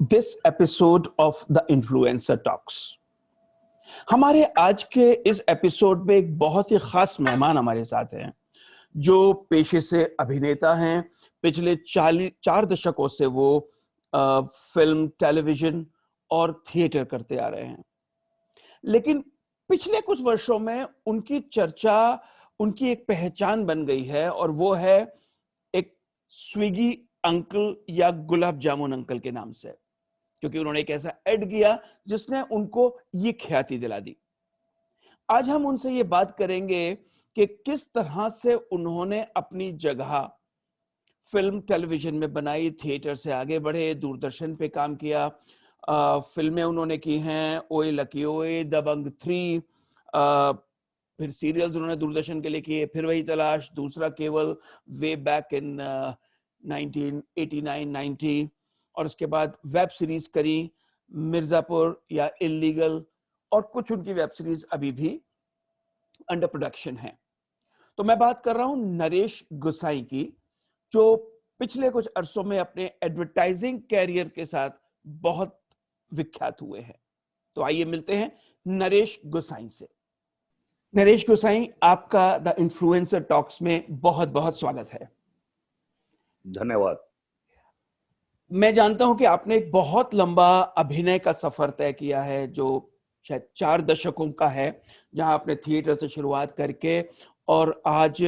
this episode of the Influencer Talks. हमारे आज के इस एपिसोड में एक बहुत ही खास मेहमान हमारे साथ हैं जो पेशे से अभिनेता हैं। पिछले 4 दशकों से वो फिल्म, टेलीविजन और थिएटर करते आ रहे हैं, लेकिन पिछले कुछ वर्षों में उनकी चर्चा, उनकी एक पहचान बन गई है और वो है एक स्विगी अंकल या गुलाब जामुन अंकल के नाम से, क्योंकि उन्होंने एक ऐसा ऐड किया जिसने उनको ये ख्याति दिला दी। आज हम उनसे ये बात करेंगे कि किस तरह से उन्होंने अपनी जगह फिल्म, टेलीविजन में बनाई, थिएटर से आगे बढ़े, दूरदर्शन पे काम किया, फिल्में उन्होंने की हैं, ओए लकी ओए, दबंग 3, फिर सीरियल्स उन्होंने दूरदर्शन के लिए किए, फिर वही तलाश, दूसरा केवल, वे बैक इन 1989-90, और उसके बाद वेब सीरीज करी, मिर्जापुर या इल्लीगल, और कुछ उनकी वेब सीरीज अभी भी अंडर प्रोडक्शन है। तो मैं बात कर रहा हूं नरेश गोसाई की, जो पिछले कुछ अरसों में अपने एडवर्टाइजिंग कैरियर के साथ बहुत विख्यात हुए हैं। तो आइए मिलते हैं नरेश गोसाई से। नरेश गोसाई, आपका द इन्फ्लुएंसर टॉक्स में बहुत बहुत स्वागत है। धन्यवाद। मैं जानता हूं कि आपने एक बहुत लंबा अभिनय का सफर तय किया है, जो शायद 4 दशकों का है, जहां आपने थिएटर से शुरुआत करके और आज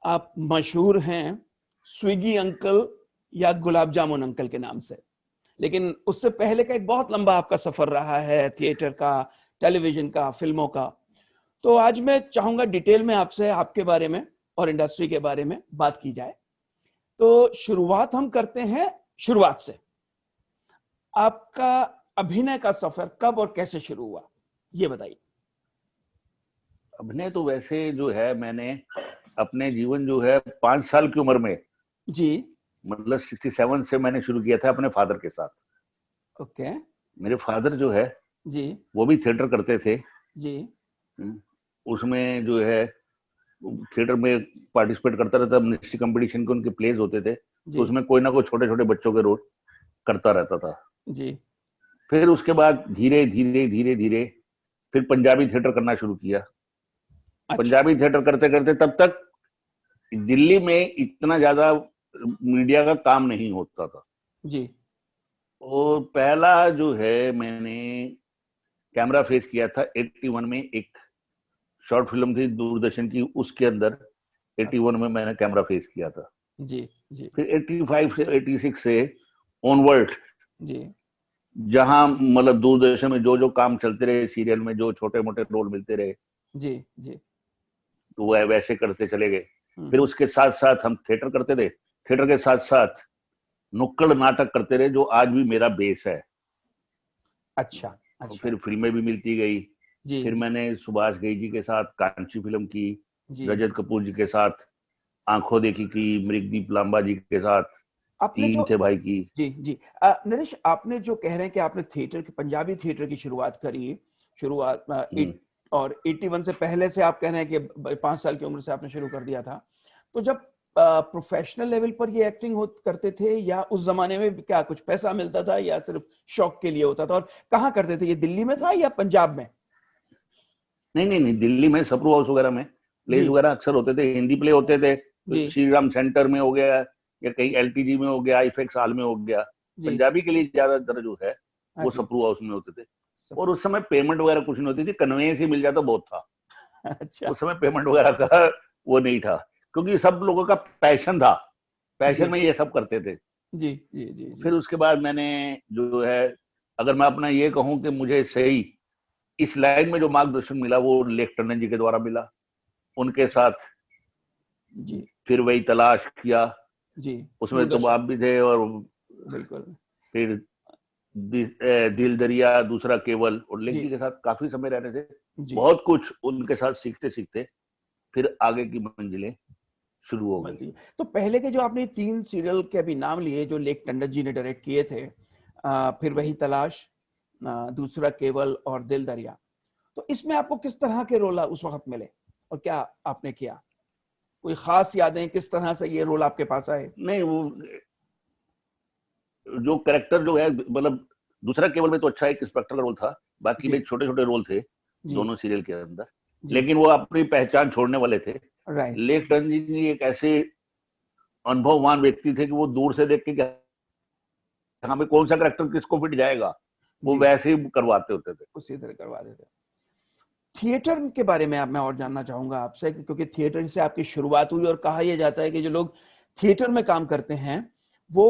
आप मशहूर हैं स्विगी अंकल या गुलाब जामुन अंकल के नाम से। लेकिन उससे पहले का एक बहुत लंबा आपका सफर रहा है, थिएटर का, टेलीविजन का, फिल्मों का। तो आज मैं चाहूंगा डिटेल में आपसे आपके बारे में और इंडस्ट्री के बारे में बात की जाए। तो शुरुआत हम करते हैं शुरुआत से। आपका अभिनय का सफर कब और कैसे शुरू हुआ, ये बताइए। अभिनय तो वैसे जो है, मैंने अपने जीवन जो है 5 साल की उम्र में जी, मतलब 67 से मैंने शुरू किया था अपने फादर के साथ। ओके। मेरे फादर जो है जी वो भी थिएटर करते थे। जी उसमें जो है थिएटर में पार्टिसिपेट करता रहता, मिनिस्ट्री कंपटीशन के उनके प्लेज होते थे, तो उसमें कोई ना कोई छोटे छोटे बच्चों के रोल करता रहता था। जी। फिर उसके बाद धीरे धीरे धीरे धीरे फिर पंजाबी थिएटर करना शुरू किया। अच्छा। पंजाबी थिएटर करते करते तब तक दिल्ली में इतना ज्यादा मीडिया का काम नहीं होता था जी। और पहला जो है मैंने कैमरा फेस किया था 81 में, एक शॉर्ट फिल्म थी दूरदर्शन की, उसके अंदर 81 में मैंने कैमरा फेस किया था। जी जी फिर 85 से 86 से ऑनवर्ड जी जहां मतलब दूरदर्शन में जो जो काम चलते रहे, सीरियल में जो छोटे मोटे रोल मिलते रहे, जी जी। तो वह वैसे करते चले गए। फिर उसके साथ साथ हम थिएटर करते थे, थिएटर के साथ साथ नुक्कड़ नाटक करते रहे, जो आज भी मेरा बेस है। अच्छा अच्छा। फिर फिल्में भी मिलती गई। जी फिर जी मैंने सुभाष घई जी के साथ कांची फिल्म की, जी। रजत कपूर जी के साथ आंखों देखी की, मृगदीप लांबा जी के साथ आपने 3 जो, थे भाई की। जी जी, नरेश, आपने जो कह रहे हैं कि आपने थिएटर की, पंजाबी थिएटर की शुरुआत करी, शुरुआत और 81 से पहले से आप कह रहे हैं कि 5 साल की उम्र से आपने शुरू कर दिया था। तो जब प्रोफेशनल लेवल पर ये एक्टिंग करते थे, या उस जमाने में क्या कुछ पैसा मिलता था या सिर्फ शौक के लिए होता था, और कहाँ करते थे? ये दिल्ली में था या पंजाब में? नहीं नहीं नहीं, दिल्ली में सप्रू हाउस वगैरह में प्लेज वगैरह अक्सर होते थे, हिंदी प्ले होते थे। जी श्री राम सेंटर में हो गया या कहीं एलटीजी में हो गया, आईफेक्स हॉल में हो गया। जी। पंजाबी के लिए ज्यादातर जो है वो जी। सप्रू हाउस में होते थे। और उस समय पेमेंट वगैरह कुछ नहीं होती थी, कन्वेंस ही मिल जाता बहुत था। अच्छा। उस समय पेमेंट वगैरह का वो नहीं था, क्योंकि सब लोगों का पैशन था, पैशन जी में ये सब करते थे। जी जी जी फिर जी। उसके बाद मैंने जो है, अगर मैं अपना ये कहूं कि मुझे सही इस लाइन में जो मार्गदर्शन मिला वो लेक टंडन जी के द्वारा मिला। उनके साथ जी फिर वही तलाश किया, जी। उसमें तो दूरदर्शन, आप भी थे। और बिल्कुल। फिर दिल दरिया, दूसरा केवल, और लेक जी जी के साथ काफी समय रहने से जी। बहुत कुछ उनके साथ सीखते सीखते फिर आगे की मंजिलें शुरू हो गई। तो पहले के जो आपने 3 सीरियल के अभी नाम लिए जो लेक टंडन जी ने डायरेक्ट किए थे, फिर वही तलाश, दूसरा केवल और दिल दरिया, तो इसमें आपको किस तरह के रोल उस वक्त मिले और क्या आपने किया? कोई खास यादें, किस तरह से ये रोल आपके पास आए? नहीं, वो जो कैरेक्टर जो है, मतलब दूसरा केवल में तो अच्छा एक इंस्पेक्टर का रोल था, बाकी में छोटे छोटे रोल थे दोनों सीरियल के अंदर, लेकिन वो अपनी पहचान छोड़ने वाले थे। लेख रंजन जी एक ऐसे अनुभववान व्यक्ति थे कि वो दूर से देख के हमें कौन सा कैरेक्टर किसको फिट जाएगा वो वैसे ही करवाते होते थे, उसी तरह करवा देते। थिएटर के बारे में मैं और जानना चाहूंगा आपसे, क्योंकि थिएटर से आपकी शुरुआत हुई और कहा यह जाता है कि जो लोग थिएटर में काम करते हैं वो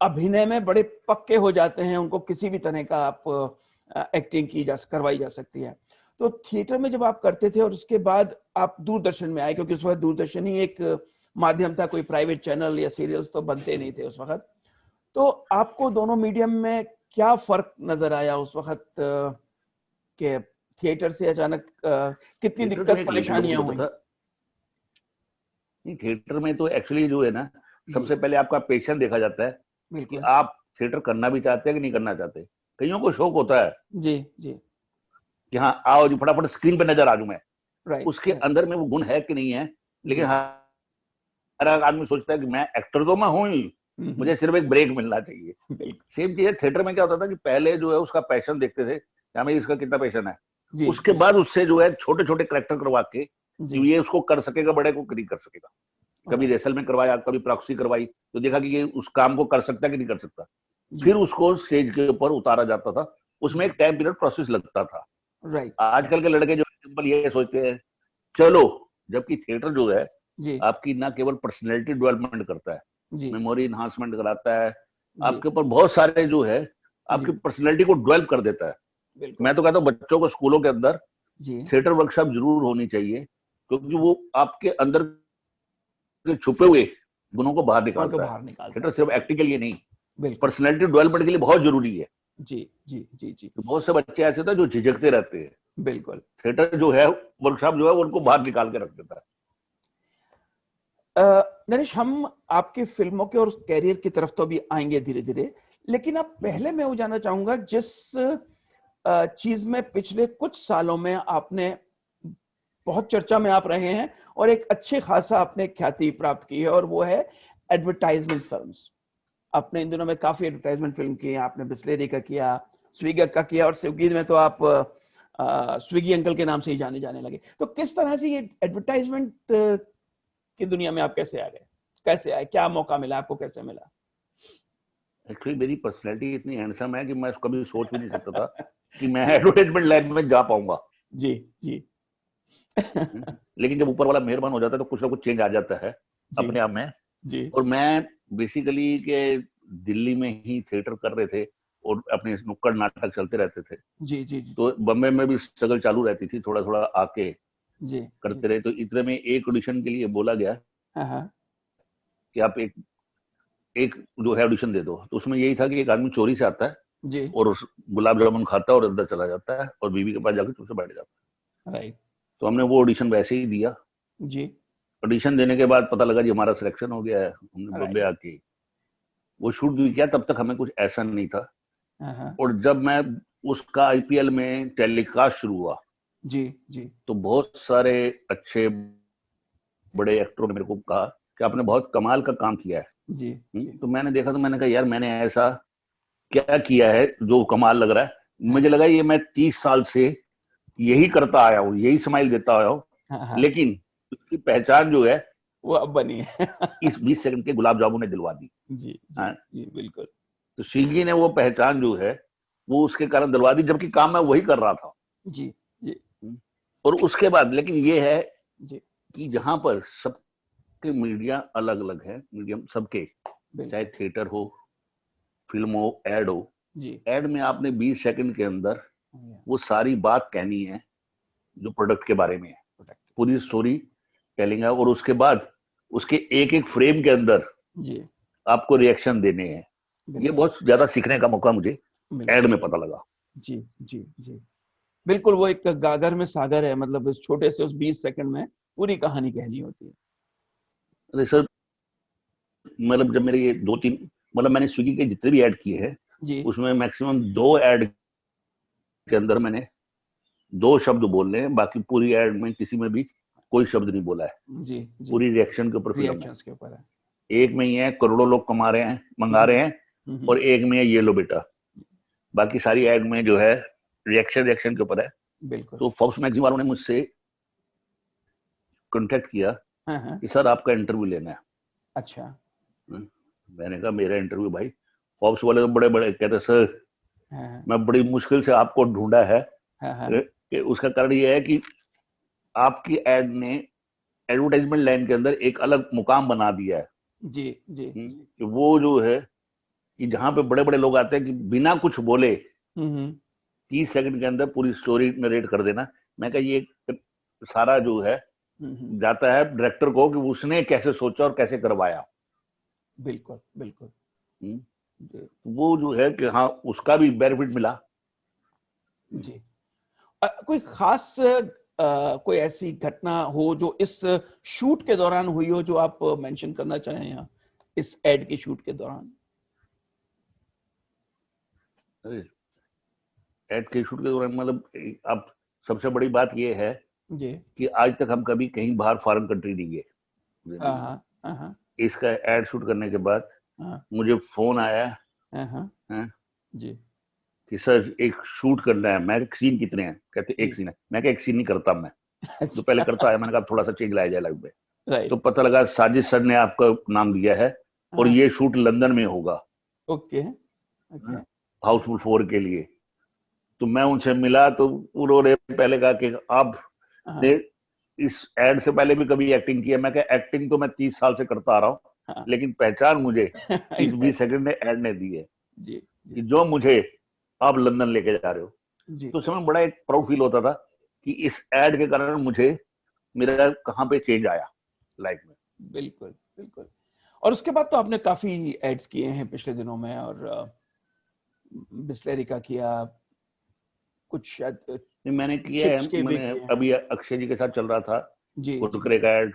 अभिनय में बड़े पक्के हो जाते हैं, उनको किसी भी तरह का आप एक्टिंग करवाई जा सकती है। तो थिएटर में जब आप करते थे और उसके बाद आप दूरदर्शन में आए, क्योंकि उस वक्त दूरदर्शन ही एक माध्यम था, कोई प्राइवेट चैनल या सीरियल्स तो बनते नहीं थे उस वक्त, तो आपको दोनों मीडियम में क्या फर्क नजर आया उस वक्त के थिएटर से अचानक कितनी दिक्कत परेशानियां हुई? नहीं, थिएटर में तो एक्चुअली जो है ना, सबसे पहले आपका पेशेंस देखा जाता है कि आप थिएटर करना भी चाहते हैं कि नहीं करना चाहते। कईयों को शौक होता है जी जी कि हाँ आओ जी फटाफट स्क्रीन पे नजर आ जाऊं मैं, उसके अंदर में वो गुण है कि नहीं है, लेकिन हर आदमी सोचता है कि मैं एक्टर तो मैं हूं ही, मुझे सिर्फ एक ब्रेक मिलना चाहिए। सेम चीज है थिएटर में। क्या होता था कि पहले जो है उसका पैशन देखते थे, हमें इसका कितना पैशन है, उसके बाद उससे जो है छोटे छोटे कैरेक्टर करवा के ये उसको कर सकेगा, बड़े को नहीं कर सकेगा। कभी रेसल में करवाया, कभी प्रॉक्सी करवाई, तो देखा कि ये उस काम को कर सकता है कि नहीं कर सकता, फिर उसको स्टेज के ऊपर उतारा जाता था। उसमें एक टाइम पीरियड प्रोसेस लगता था। आजकल के लड़के जो सिंपल ये सोचते हैं चलो, जबकि थिएटर जो है आपकी ना केवल पर्सनैलिटी डेवलपमेंट करता है, मेमोरी इन्हांसमेंट कराता है, आपके ऊपर बहुत सारे जो है आपकी पर्सनैलिटी को डेवलप कर देता है। मैं तो कहता हूँ बच्चों को स्कूलों के अंदर थिएटर वर्कशॉप जरूर होनी चाहिए, क्योंकि वो आपके अंदर के छुपे हुए गुणों को बाहर निकालता है। थिएटर सिर्फ एक्टिंग के लिए नहीं, पर्सनैलिटी डेवलपमेंट के लिए बहुत जरूरी है। जी जी जी जी। तो बहुत से बच्चे ऐसे होते हैं जो झिझकते रहते हैं, बिल्कुल थिएटर जो है वर्कशॉप जो है उनको बाहर निकाल के रख देता है। नरेश, हम आपकी फिल्मों के और कैरियर की तरफ तो अभी आएंगे धीरे धीरे, लेकिन अब पहले मैं वो जानना चाहूंगा जिस चीज में पिछले कुछ सालों में आपने बहुत चर्चा में आप रहे हैं और एक अच्छे खासा आपने ख्याति प्राप्त की है, और वो है एडवर्टाइजमेंट फिल्म्स। आपने इन दिनों में काफी एडवर्टाइजमेंट फिल्म की है, आपने बिस्लेरी का किया, स्विगी का किया, और स्विगी में तो आप स्विगी अंकल के नाम से ही जाने लगे। तो किस तरह से ये एडवर्टाइजमेंट की दुनिया में आप कैसे आ गए, कैसे आए, क्या मौका मिला आपको, कैसे मिला? एक्चुअली मेरी पर्सनैलिटी इतनी हैंडसम है कि मैं कभी सोच भी नहीं सकता था कि मैं एडवर्टाइजमेंट लाइन में जा पाऊंगा। जी जी। लेकिन जब ऊपर वाला मेहरबान हो जाता है तो कुछ ना कुछ चेंज आ जाता है अपने आप में जी। और मैं बेसिकली के दिल्ली में ही थिएटर कर रहे थे और अपने नुक्कड़ नाटक चलते रहते थे। जी जी जी। तो बम्बई में भी स्ट्रगल चालू रहती थी, थोड़ा थोड़ा आके जी करते रहे। तो इतने में एक ऑडिशन के लिए बोला गया कि आप एक जो है ऑडिशन दे दो। तो उसमें यही था कि एक आदमी चोरी से आता है जी और गुलाब जामुन खाता है और अंदर चला जाता है और बीवी के पास जाकर चुप से बैठ जाता है। राइट। तो हमने वो ऑडिशन वैसे ही दिया जी। ऑडिशन देने के बाद पता लगा जी हमारा सिलेक्शन हो गया है। हमने बॉम्बे आके वो शूट भी किया, तब तक हमें कुछ ऐसा नहीं था। और जब मैं उसका आईपीएल में टेलीकास्ट शुरू हुआ जी जी, तो बहुत सारे अच्छे बड़े एक्टरों ने मेरे को कहा कि आपने बहुत कमाल का काम किया है। जी। तो मैंने देखा तो मैंने कहा यार मैंने ऐसा क्या किया है जो कमाल लग रहा है। मुझे लगा ये मैं 30 साल से यही करता आया हूँ, यही स्माइल देता आया हूँ, लेकिन उसकी पहचान जो है वो अब बनी है। इस 20 सेकंड के गुलाब जामुन ने दिलवा दी। जी जी, जी बिल्कुल। तो स्विगी ने वो पहचान जो है वो उसके कारण दिलवा दी, जबकि काम मैं वही कर रहा था। जी जी। और उसके बाद लेकिन ये है जी कि जहां पर सबके मीडिया अलग अलग है, मीडियम सबके, चाहे थिएटर हो, फिल्म हो, एड हो। एड में आपने 20 सेकंड के अंदर वो सारी बात कहनी है जो प्रोडक्ट के बारे में है, पूरी स्टोरी टेलिंग है, और उसके बाद उसके एक एक फ्रेम के अंदर जी आपको रिएक्शन देने हैं। ये बहुत ज्यादा सीखने का मौका मुझे एड में पता लगा। जी जी जी बिल्कुल। वो एक गागर में सागर है, मतलब उस छोटे से उस 20 सेकंड में पूरी कहानी कहनी होती है। अरे सर, मतलब जब मेरे ये 2-3 मतलब मैंने स्विगी के जितने भी ऐड किए हैं उसमें मैक्सिमम 2 ऐड के अंदर मैंने 2 शब्द बोलने हैं, बाकी पूरी ऐड में किसी में भी कोई शब्द नहीं बोला है। जी, पूरी रिएक्शन के ऊपर फिल्म है। एक में ही है करोड़ों लोग कमा रहे हैं, मंगा रहे हैं, और एक में है ये लो बेटा। बाकी सारी एड में जो है रिएक्शन के ऊपर है। बिल्कुल। तो फोर्ब्स मैगजीन वालों ने मुझसे कांटेक्ट किया कि सर आपका इंटरव्यू लेना है। अच्छा। मैंने कहा मेरा इंटरव्यू? भाई फोर्ब्स वाले तो बड़े बड़े कहते सर मैं बड़ी मुश्किल से आपको ढूंढा है। कि उसका कारण ये है कि आपकी एड ने एडवर्टाइजमेंट लाइन के अंदर एक अलग मुकाम बना दिया है। जी जी। कि वो जो है कि जहां पे बड़े बड़े लोग आते हैं कि बिना कुछ बोले 30 सेकंड के अंदर पूरी स्टोरी नरेट कर देना। मैं कहा ये सारा जो है जाता है डायरेक्टर को कि उसने कैसे सोचा और कैसे करवाया। बिल्कुल बिल्कुल। वो जो है कि हाँ उसका भी बेनिफिट मिला। जी। कोई खास कोई ऐसी घटना हो जो इस शूट के दौरान हुई हो जो आप मेंशन करना चाहें यहाँ इस एड के शूट के दौरान? एड के शूट के दौरान मतलब अब सबसे बड़ी बात ये है जी कि आज तक हम कभी कहीं बाहर फॉरेन कंट्री नहीं गए। इसका एड शूट करने के बाद मुझे फोन आया जी कि सर एक शूट करना है। मैं सीन कितने हैं? कहते एक सीन है। मैं एक सीन नहीं करता मैं। जो पहले करता है मैंने कहा थोड़ा सा चेंज लाया जाए लाइफ में। तो पता लगा साजिद सर ने आपका नाम दिया है और ये शूट लंदन में होगा। ओके। हाउसफुल 4 के लिए। तो मैं उनसे मिला तो उन्होंने पहले कहा कि आप ने इस एड से पहले भी कभी एक्टिंग की है? मैं कहा एक्टिंग तो मैं 30 साल से करता आ रहा हूँ लेकिन पहचान मुझे इस 20 सेकंड ने एड ने दी है कि जो मुझे आप लंदन लेके जा रहे हो। तो उस समय बड़ा एक प्राउड फील होता था कि इस एड के कारण मुझे मेरा कहाँ पे चेंज आया लाइफ में। बिल्कुल बिल्कुल। और उसके बाद तो आपने काफी एड्स किए हैं पिछले दिनों में और बिस्लेरी का किया कुछ शायद मैंने किया है। मैंने अभी अक्षय जी के साथ चल रहा था कुरकुरे का एड।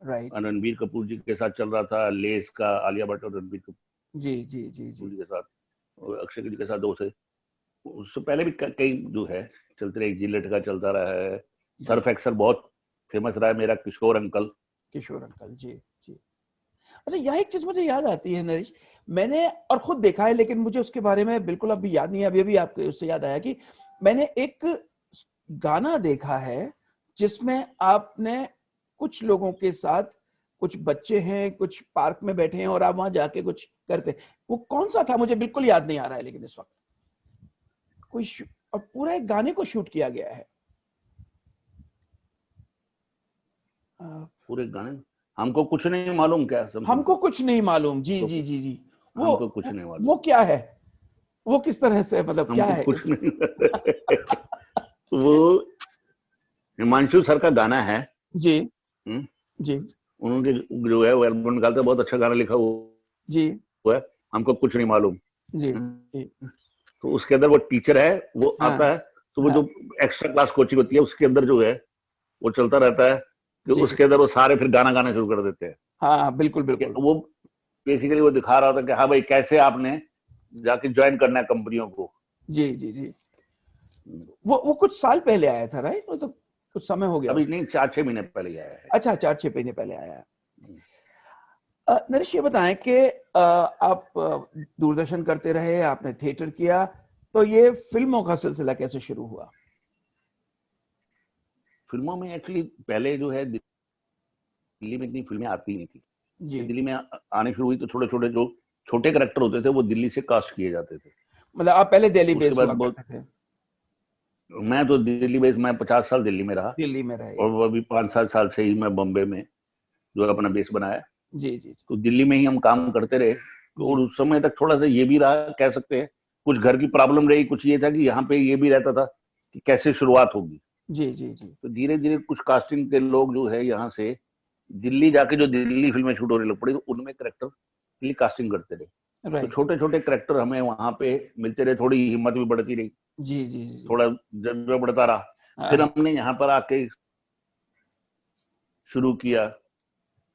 राइट। रणबीर कपूर जी के साथ चल रहा था लेस का, आलिया भट्ट और रणबीर कपूर जी जी जी जी के साथ और अक्षय जी के साथ दो थे। उससे पहले भी कई जो है चलते रहे। जिलेट का चलता रहा है। सर्फ एक्सल बहुत फेमस रहा है मेरा, किशोर अंकल जी जी। अच्छा यहाँ एक चीज मुझे याद आती है नरेश, मैंने और खुद देखा है लेकिन मुझे उसके बारे में बिल्कुल अभी याद नहीं है। अभी आपके उससे याद आया कि मैंने एक गाना देखा है जिसमें आपने कुछ लोगों के साथ, कुछ बच्चे हैं कुछ पार्क में बैठे हैं और आप वहां जाके कुछ करते, वो कौन सा था मुझे बिल्कुल याद नहीं आ रहा है लेकिन इस वक्त कोई और पूरा एक गाने को शूट किया गया है। पूरे गाने हमको कुछ नहीं मालूम क्या? हमको कुछ नहीं मालूम। जी जी जी जी। वो हमको कुछ नहीं मालूम। वो क्या है? वो किस तरह से मतलब क्या है? कुछ नहीं वो हिमांशु सर का गाना है। जी जी। उन्होंने जो है वो एल्बम निकालते बहुत अच्छा गाना लिखा जी हुआ है, हमको कुछ नहीं मालूम। जी। तो उसके अंदर वो टीचर है, वो आता है तो वो जो एक्स्ट्रा क्लास कोचिंग होती है उसके अंदर जो है वो चलता रहता है कि उसके अंदर वो सारे फिर गाना गाना शुरू कर देते हैं। हाँ बिल्कुल बिल्कुल। वो बेसिकली वो दिखा रहा होता है कि हाँ भाई कैसे आपने जाके ज्वाइन करना है कंपनियों को। जी जी जी। वो कुछ साल पहले आया था राइट? वो तो कुछ समय हो गया। अभी नहीं 4-6 महीने पहले आया है। अच्छा 4-6 महीने पहले आया है। नरेश ये बताएं कि आप दूरदर्शन करते रहे, आपने थिएटर किया, तो ये फिल्मों का सिलसिला कैसे शुरू हुआ? फिल्मों में एक्चुअली पहले जो है दिल्ली में इतनी फिल्में आती नहीं थी। दिल्ली में आने शुरू हुई तो छोटे छोटे जो छोटे कैरेक्टर होते थे वो दिल्ली से कास्ट किए जाते थे। मतलब आप पहले दिल्ली बेस्ड हुआ करते थे? मैं तो दिल्ली बेस्ड, मैं 50 साल दिल्ली में रहा। दिल्ली में रहे और वो अभी 5-7 साल से ही मैं बॉम्बे में जो अपना बेस बनाया। जी जी। तो दिल्ली में ही हम काम करते रहे और उस समय तक थोड़ा सा ये भी रहा, कह सकते हैं कुछ घर की प्रॉब्लम रही, कुछ ये था कि यहाँ पे ये भी रहता था कि कैसे शुरुआत होगी। जी जी जी। तो धीरे धीरे कुछ कास्टिंग के लोग जो है यहाँ से दिल्ली जाके जो दिल्ली फिल्में शूट होने लग पड़ी तो उनमें करेक्टर के लिए कास्टिंग करते रहे। तो छोटे छोटे करेक्टर हमें वहां पे मिलते रहे, थोड़ी हिम्मत भी बढ़ती रही। जी जी जी। थोड़ा जज्बा बढ़ता रहा। फिर हमने यहाँ पर आके शुरू किया।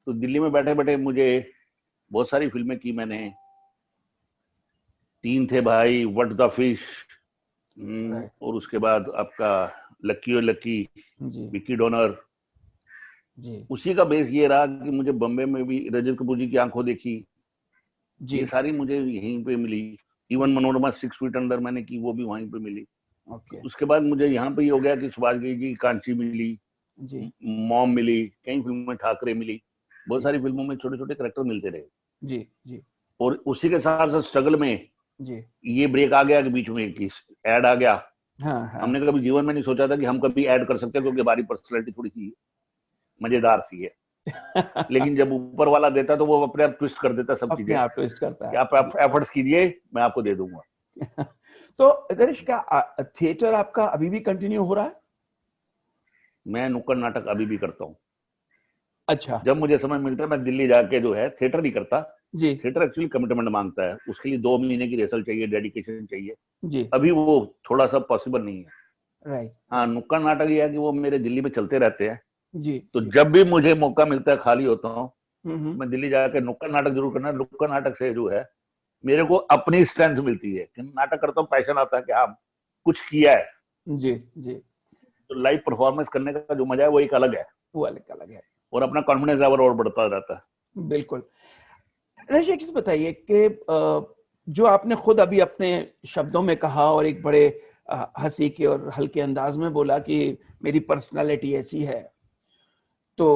तो दिल्ली में बैठे बैठे मुझे बहुत सारी फिल्में की मैंने। 3 थे भाई, व्हाट द फिश, और उसके बाद आपका लक्की और लक्की, विक्की डोनर। उसी का बेस ये रहा कि मुझे बॉम्बे में भी रजत कपूर जी की आंखों देखी, जी ये सारी मुझे यहीं पे मिली। इवन मनोरमा 6 फीट अंडर मैंने की, वो भी वहीं पे मिली। ओके उसके बाद मुझे यहाँ पे ये हो गया कि सुभाष घई की कांची मिली, जी मॉम मिली, कई फिल्मों में ठाकरे मिली, बहुत जी सारी फिल्मों में छोटे छोटे कैरेक्टर मिलते रहे। जी जी और उसी के साथ साथ स्ट्रगल में जी ये ब्रेक आ गया कि बीच में कि ऐड आ गया। हाँ हाँ हमने कभी जीवन में नहीं सोचा था कि हम कभी ऐड कर सकते हैं, क्योंकि हमारी पर्सनैलिटी थोड़ी सी मजेदार सी है। लेकिन जब ऊपर वाला देता तो वो अपने आप ट्विस्ट कर देता सब अपने चीजें आप ट्विस्ट करता कि है आप एफर्ट्स कीजिए, मैं आपको दे दूंगा। तो गणेश क्या थिएटर आपका अभी भी कंटिन्यू हो रहा है? मैं नुक्कड़ नाटक अभी भी करता हूँ। अच्छा जब मुझे समय मिलता है मैं दिल्ली जाके जो है थिएटर नहीं करता। जी थिएटर एक्चुअली कमिटमेंट मांगता है, उसके लिए 2 महीने की रिहर्सल चाहिए, डेडिकेशन चाहिए। जी अभी वो थोड़ा सा पॉसिबल नहीं है। राइट हाँ, नुक्कड़ नाटक ये है कि वो मेरे दिल्ली में चलते रहते हैं। जी तो जी जब भी मुझे मौका मिलता है, खाली होता हूँ, हम्म मैं दिल्ली जाके नुक्कड़ नाटक जरूर करना। नुक्कड़ नाटक से जो है मेरे को अपनी स्ट्रेंथ मिलती है कि नाटक करता हूँ, पैशन आता है कि हाँ कुछ किया है। जी जी तो लाइव परफॉर्मेंस करने का जो मजा है वो एक अलग है, वो अलग है और अपना कॉन्फिडेंस लेवल और बढ़ता रहता है। बिल्कुल। गणेश एक चीज बताइए कि जो आपने खुद अभी अपने शब्दों में कहा और एक बड़े हंसी के और हल्के अंदाज में बोला कि मेरी पर्सनालिटी ऐसी है तो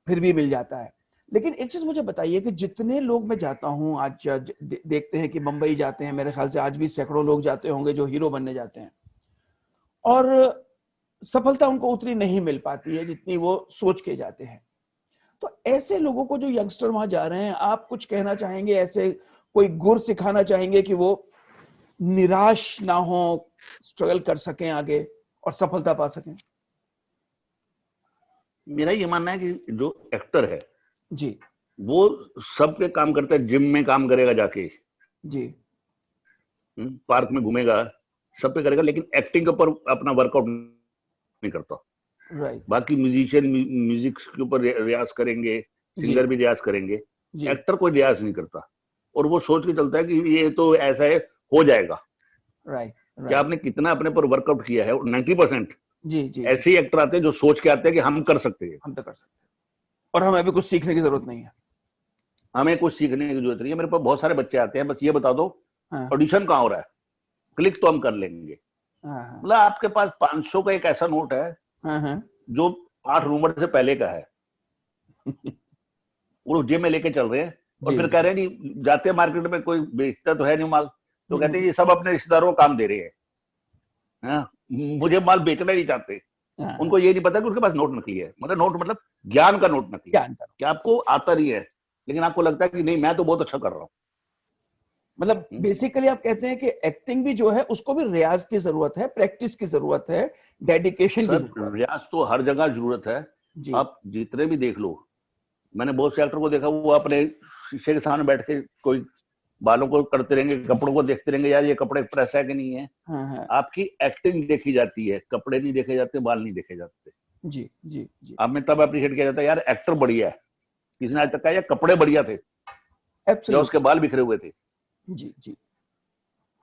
फिर भी मिल जाता है, लेकिन एक चीज मुझे बताइए कि जितने लोग मैं जाता हूँ आज देखते हैं कि मुंबई जाते हैं, मेरे ख्याल से आज भी सैकड़ों लोग जाते होंगे जो हीरो बनने जाते हैं और सफलता उनको उतनी नहीं मिल पाती है जितनी वो सोच के जाते हैं। तो ऐसे लोगों को जो यंगस्टर वहां जा रहे हैं, आप कुछ कहना चाहेंगे, ऐसे कोई गुर सिखाना चाहेंगे कि वो निराश ना हो, स्ट्रगल कर सकें आगे और सफलता पा सकें? मेरा ये मानना है कि जो एक्टर है जी वो सब पे काम करता है। जिम में काम करेगा जाके, जी पार्क में घूमेगा, सब पे करेगा, लेकिन एक्टिंग के ऊपर अपना वर्कआउट नहीं करता। राइट बाकी म्यूजिशियन म्यूजिक के ऊपर रियाज करेंगे, जी सिंगर भी रियाज करेंगे, जी एक्टर कोई रियाज नहीं करता। और वो सोच के चलता है कि ये तो ऐसा है, हो जाएगा। राइट क्या राइट आपने कितना अपने पर वर्कआउट किया है? 90% जी जी जी ऐसे ही एक्टर आते हैं जो सोच के आते हैं कि हम कर सकते हैं। हम तो कर सकते हैं और हमें अभी कुछ सीखने की जरूरत नहीं है। हमें कुछ सीखने की जरूरत नहीं है। मेरे पास बहुत सारे बच्चे आते हैं, बस ये बता दो हाँ ऑडिशन कहाँ हो रहा है, क्लिक तो हम कर लेंगे। हाँ हाँ मतलब आपके पास 500 का एक ऐसा नोट है हाँ हाँ जो 8 नंबर से पहले का है, वो जेब में लेके चल रहे हैं। और जी फिर कह रहे हैं कि जाते हैं मार्केट में, कोई बेचता तो है नहीं माल, तो कहते हैं हम्म, ये सब अपने रिश्तेदारों को काम दे रहे हैं। हाँ, मुझे माल बेचना नहीं चाहते। हाँ हाँ उनको ये नहीं पता कि उसके पास नोट नकली है। मतलब नोट मतलब ज्ञान का नोट नकली है, ज्ञान का, कि आपको आता नहीं है, लेकिन आपको लगता है कि नहीं मैं तो बहुत अच्छा कर रहा हूँ। मतलब बेसिकली आप कहते हैं कि एक्टिंग भी जो है उसको भी रियाज की जरूरत है, प्रैक्टिस की जरूरत है, डेडिकेशन की सर जरूरत रियाज तो हर जगह जरूरत है। है। जी आप जितने भी देख लो, मैंने बहुत से एक्टर को देखा, वो अपने शीशे के सामने बैठ के कोई बालों को करते रहेंगे, कपड़ों को देखते रहेंगे, यार ये कपड़े प्रेस है कि नहीं है। हाँ हाँ आपकी एक्टिंग देखी जाती है, कपड़े नहीं देखे जाते, बाल नहीं देखे जाते। जी जी जी आप में तब अप्रिशिएट किया जाता है, यार एक्टर बढ़िया है। किसी ने आज तक कहा यार कपड़े बढ़िया थे या एब्सोल्युट उसके बाल बिखरे हुए थे। जी जी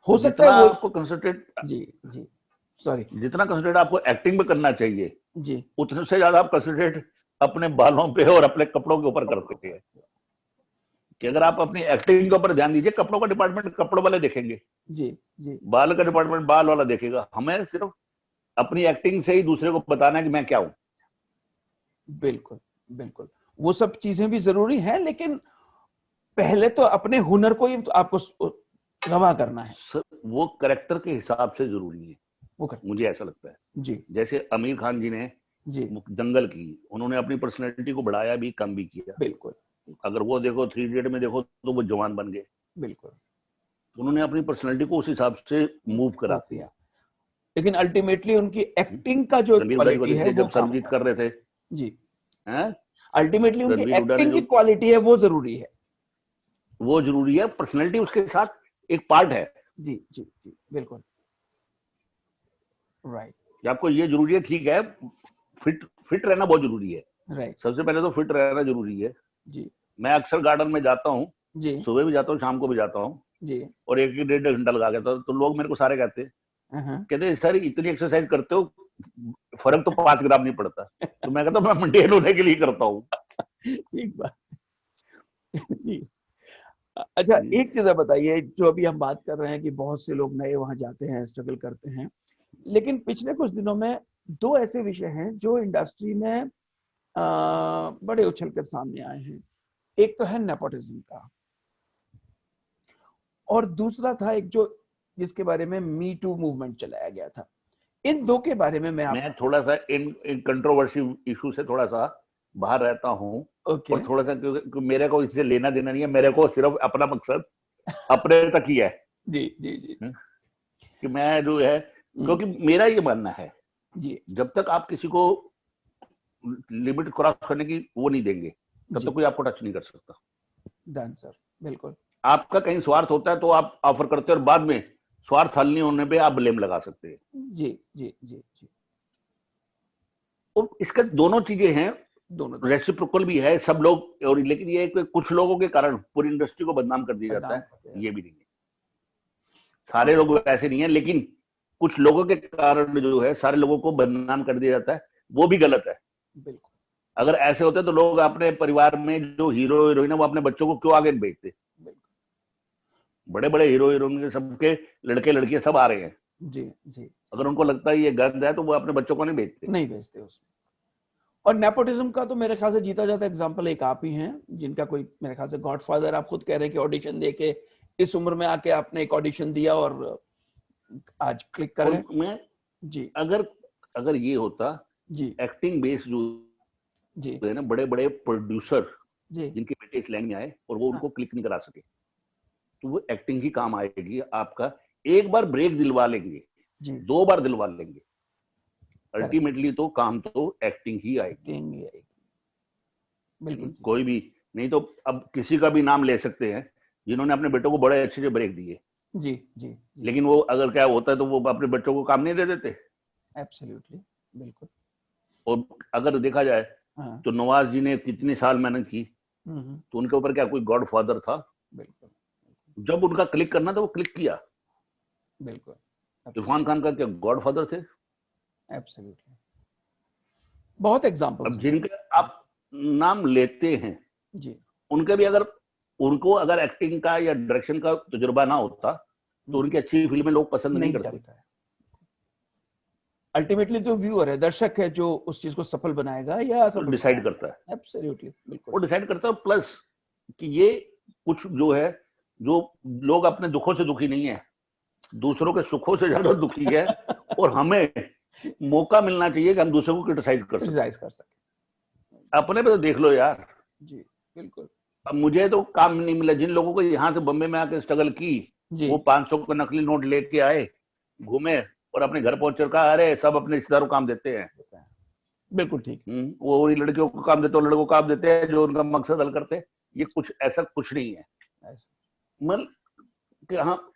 हो तो सकता है जितना वो। आपको कंसंट्रेट जी जी सॉरी जितना कंसंट्रेट आपको एक्टिंग में करना चाहिए, जी उतने से ज्यादा आप कंसंट्रेट अपने बालों पे और अपने कपड़ों के ऊपर करते हैं। कि अगर आप अपनी एक्टिंग के ऊपर ध्यान दीजिए, कपड़ों का डिपार्टमेंट कपड़ों वाले देखेंगे, जी जी बाल का डिपार्टमेंट बाल वाला देखेगा। हमें सिर्फ अपनी एक्टिंग से ही दूसरे को बताना है कि मैं क्या हूं। बिल्कुल बिल्कुल, वो सब चीजें भी जरूरी हैं, लेकिन पहले तो अपने हुनर को ही तो आपको गवाह करना है। वो करेक्टर के हिसाब से जरूरी है, वो कर मुझे ऐसा लगता है। जी जैसे आमिर खान जी ने जी दंगल की, उन्होंने अपनी पर्सनैलिटी को बढ़ाया भी, कम भी किया। बिल्कुल अगर वो देखो 3 इडियट में देखो तो वो जवान बन गए। बिल्कुल उन्होंने अपनी पर्सनैलिटी को उस हिसाब से मूव करा। वो किया, लेकिन अल्टीमेटली उनकी एक्टिंग का जो रणबीर हुड्डा जी को क्वालिटी है देखिए, वो जब काम सर्वजीत कर रहे थे, जी हैं, अल्टीमेटली उनकी रणबीर हुड्डा ने एक्टिंग की जो, क्वालिटी है वो जरूरी है। वो जरूरी है। पर्सनैलिटी उसके साथ एक पार्ट है जी जी जी बिल्कुल राइट कि आपको ये जरूरी है, ठीक है। फिट फिट रहना बहुत जरूरी है। राइट सबसे पहले तो फिट रहना जरूरी है। जी मैं अक्सर गार्डन में जाता हूँ, जी सुबह भी जाता हूँ, शाम को भी जाता हूँ, जी और 1-1 घंटा लगा के, तो लोग मेरे को सारे कहते हैं, हाँ सर इतनी एक्सरसाइज करते हो, फर्क तो 5 ग्राम नहीं पड़ता। तो मैं कहता हूँ मैं मेंटेन होने के लिए करता हूँ। ठीक बात जी अच्छा, एक चीज बताइए, जो अभी हम बात कर रहे हैं कि बहुत से लोग नए वहां जाते हैं, स्ट्रगल करते हैं, लेकिन पिछले कुछ दिनों में दो ऐसे विषय हैं जो इंडस्ट्री में बड़े उछल कर सामने आए हैं। एक तो है नेपोटिज्म का, और दूसरा था एक जो जिसके बारे में मी टू मूवमेंट चलाया गया था। इन दो के बारे में मैं थोड़ा सा इन कंट्रोवर्सी इशू से थोड़ा सा बाहर रहता हूँ। ओके। और थोड़ा सा क्योंकि मेरे को इससे लेना देना नहीं है, मेरे को सिर्फ अपना मकसद अपने तक ही है। जी जी जी कि मैं जो है, क्योंकि मेरा ये मानना है जी जब तक आप किसी को लिमिट क्रॉस करने की वो नहीं देंगे, तब तक कोई आपको टच नहीं कर सकता। डन सर, बिल्कुल। आपका कहीं स्वार्थ होता है तो आप ऑफर करते हैं, और बाद में स्वार्थ हल नहीं होने पे आप ब्लेम लगा सकते हैं। जी जी जी जी। और इसका दोनों चीजें हैं, दोनों रेसिप्रोकल भी है सब लोग, और लेकिन ये कुछ लोगों के कारण पूरी इंडस्ट्री को बदनाम कर दिया जाता है, ये भी नहीं है। सारे लोग वैसे नहीं है, लेकिन कुछ लोगों के कारण जो है सारे लोगों को बदनाम कर दिया जाता है, वो भी गलत है। बिल्कुल। अगर ऐसे होते तो लोग अपने परिवार में जो हीरो हीरोइन है वो अपने बच्चों को क्यों आगे भेजते? बड़े बड़े हीरो हीरोइन के सबके लड़के लड़कियां सब आ रहे हैं। जी जी। अगर उनको लगता है ये गंद है तो वो अपने बच्चों को नहीं भेजते। नहीं भेजते उसमें। और नेपोटिज्म का तो मेरे ख्याल से जीता जाता एग्जांपल एक आप ही हैं, जिनका कोई मेरे ख्याल से गॉडफादर, आप खुद कह रहे हैं कि ऑडिशन दे के इस उम्र में आके आपने एक ऑडिशन दिया और आज क्लिक कर गए। मैं जी अगर ये होता जी एक्टिंग बेस जो जी है ना, बड़े बड़े प्रोड्यूसर जी जिनके बेटे इस लाइन में आए और वो उनको क्लिक नहीं करा सके, तो वो एक्टिंग ही काम आएगी आपका। एक बार ब्रेक दिलवा लेंगे, जी। 2 बार दिलवा लेंगे, अल्टीमेटली तो काम तो एक्टिंग ही आएगी। बिल्कुल। कोई भी नहीं तो अब किसी का भी नाम ले सकते हैं जिन्होंने अपने बेटों को बड़े अच्छे से ब्रेक दिए। जी जी। लेकिन वो अगर क्या होता है तो वो अपने बच्चों को काम नहीं दे देते। एब्सोल्युटली, बिल्कुल। और अगर देखा जाए तो नवाज जी ने कितने साल मेहनत की, तो उनके ऊपर क्या कोई गॉड फादर था? बिल्कुल। जब उनका क्लिक करना था वो क्लिक किया। बिल्कुल। इरफान खान का क्या गॉड फादर थे? एब्सोल्युटली। बहुत एग्जांपल्स अब जिनके आप नाम लेते हैं जी, उनके भी अगर उनको अगर एक्टिंग का या डायरेक्शन का तजुर्बा ना होता तो उनकी अच्छी फिल्में लोग पसंद नहीं करते। अल्टीमेटली जो व्यूअर है, दर्शक है, जो उस चीज को सफल बनाएगा या असफल डिसाइड करता है। एब्सोल्युटली, बिल्कुल। वो डिसाइड करता है। प्लस कि ये कुछ जो है, जो लोग अपने दुखों से दुखी नहीं है, दूसरों के सुखों से ज्यादा दुखी है। और हमें मौका मिलना चाहिए कि हम दूसरों को क्रिटिसाइज कर सकें। अपने पे तो देख लो यार। जी, बिल्कुल। अब मुझे तो काम नहीं मिला। जिन लोगों को यहाँ से बम्बे में आके स्ट्रगल की, वो 500 का नकली नोट लेके आए, घूमे और अपने घर पहुंचे और कहा अरे सब अपने रिश्तेदारों को काम देते हैं। बिल्कुल ठीक। वो वही लड़कियों को काम देते हैं, लड़कों को काम देते हैं जो उनका मकसद हल करते हैं। ये कुछ ऐसा कुछ नहीं है। मतलब कि हाँ,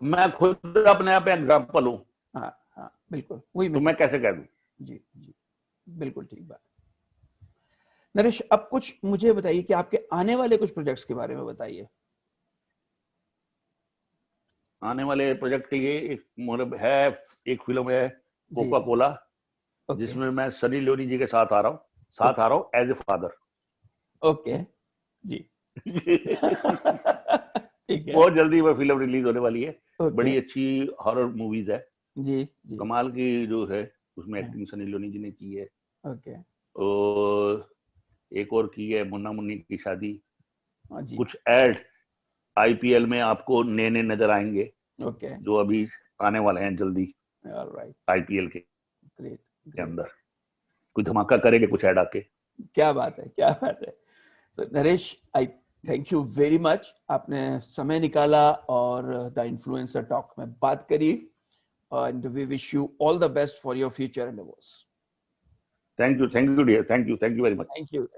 मैं खुद अपने आप एग्जाम्पल हूँ। हाँ हाँ, बिल्कुल वही। तो मैं कैसे कह दूं? जी जी, बिल्कुल ठीक बात। नरेश, अब कुछ मुझे बताइए कि आपके आने वाले कुछ प्रोजेक्ट्स के बारे में बताइए। आने वाले प्रोजेक्ट के लिए एक मतलब है, एक फिल्म है कोका कोला, जिसमें मैं सनी लियोनी जी के साथ आ रहा हूँ एज ए फादर। ओके जी। बहुत जल्दी वह फिल्म रिलीज होने वाली है। बड़ी अच्छी हॉरर मूवीज है जी। कमाल की जो है, उसमें एक्टिंग सनी लियोनी जी ने की है। ओके। और एक और की है मुन्ना मुन्नी की शादी। जी। कुछ ऐड आईपीएल में आपको नए नए नजर आएंगे, जो अभी आने वाले हैं जल्दी। आईपीएल के अंदर कुछ धमाका करेंगे कुछ ऐड आके। क्या बात है, क्या बात है। So, Naresh, I thank you very much. आपने समय निकाला और द इन्फ्लुएंसर टॉक में बात करी, and we wish you all the best for your future endeavours. Thank you dear, thank you very much. Thank you.